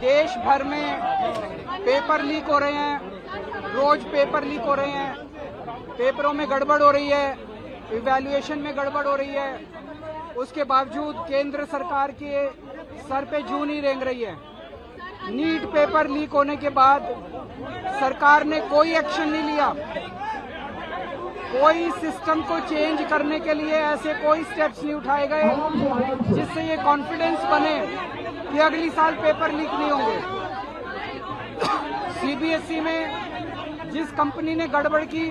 देश भर में पेपर लीक हो रहे हैं, रोज पेपर लीक हो रहे हैं, पेपरों में गड़बड़ हो रही है, इवैल्यूएशन में गड़बड़ हो रही है। उसके बावजूद केंद्र सरकार के सर पे जूं नहीं रेंग रही है। नीट पेपर लीक होने के बाद सरकार ने कोई एक्शन नहीं लिया, कोई सिस्टम को चेंज करने के लिए ऐसे कोई स्टेप्स नहीं उठाए गए जिससे ये कॉन्फिडेंस बने कि अगली साल पेपर लीक नहीं होंगे। सीबीएसई में जिस कंपनी ने गड़बड़ की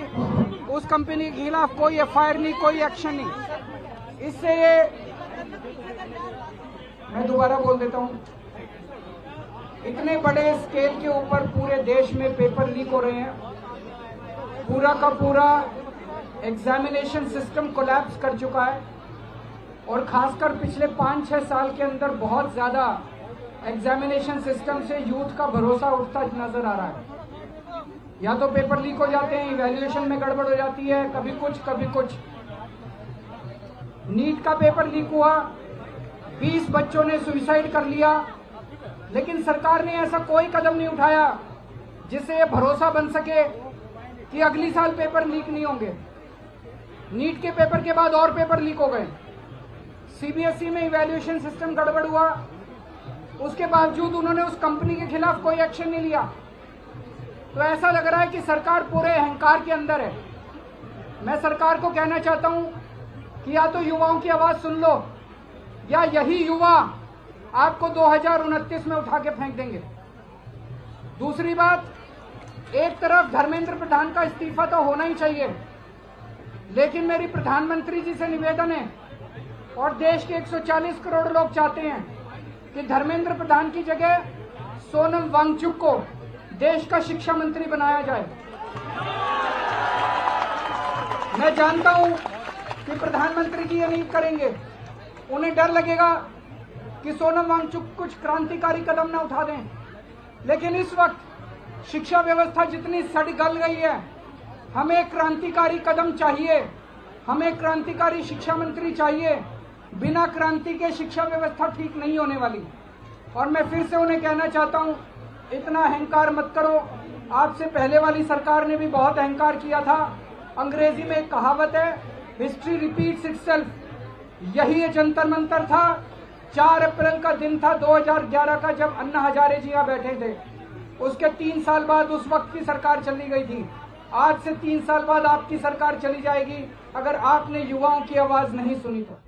उस कंपनी के खिलाफ कोई एफआईआर नहीं, कोई एक्शन नहीं। इससे ये मैं दोबारा बोल देता हूं, इतने बड़े स्केल के ऊपर पूरे देश में पेपर लीक हो रहे हैं, पूरा का पूरा एग्जामिनेशन सिस्टम कोलैप्स कर चुका है और खासकर पिछले 5-6 साल के अंदर बहुत ज्यादा एग्जामिनेशन सिस्टम से यूथ का भरोसा उठता नजर आ रहा है। या तो पेपर लीक हो जाते हैं, इवैल्यूएशन में गड़बड़ हो जाती है, कभी कुछ। नीट का पेपर लीक हुआ, 20 बच्चों ने सुसाइड कर लिया, लेकिन सरकार ने ऐसा कोई कदम नहीं उठाया जिससे यह भरोसा बन सके कि अगली साल पेपर लीक नहीं होंगे। नीट के पेपर के बाद और पेपर लीक हो गए, सीबीएसई में इवैल्यूएशन सिस्टम गड़बड़ हुआ, उसके बावजूद उन्होंने उस कंपनी के खिलाफ कोई एक्शन नहीं लिया। तो ऐसा लग रहा है कि सरकार पूरे अहंकार के अंदर है। मैं सरकार को कहना चाहता हूं कि या तो युवाओं की आवाज सुन लो या यही युवा आपको 2029 में उठा के फेंक देंगे। दूसरी बात, एक तरफ धर्मेंद्र प्रधान का इस्तीफा तो होना ही चाहिए, लेकिन मेरी प्रधानमंत्री जी से निवेदन है और देश के 140 करोड़ लोग चाहते हैं कि धर्मेंद्र प्रधान की जगह सोनम वांगचुक को देश का शिक्षा मंत्री बनाया जाए। मैं जानता हूं कि प्रधानमंत्री जी ये नहीं करेंगे, उन्हें डर लगेगा कि सोनम वांगचुक कुछ क्रांतिकारी कदम न उठा दें, लेकिन इस वक्त शिक्षा व्यवस्था जितनी सड़ गल गई है, हमें क्रांतिकारी कदम चाहिए, हमें क्रांतिकारी शिक्षा मंत्री चाहिए। बिना क्रांति के शिक्षा व्यवस्था ठीक नहीं होने वाली। और मैं फिर से उन्हें कहना चाहता हूं, इतना अहंकार मत करो। आपसे पहले वाली सरकार ने भी बहुत अहंकार किया था। अंग्रेजी में एक कहावत है, हिस्ट्री रिपीट्स इटसेल्फ। यही ये जंतर मंतर था, 4 अप्रैल का दिन था 2011 का, जब अन्ना हजारे जी यहाँ बैठे थे। उसके 3 साल बाद उस वक्त की सरकार चली गई थी। आज से 3 साल बाद आपकी सरकार चली जाएगी अगर आपने युवाओं की आवाज नहीं सुनी तो।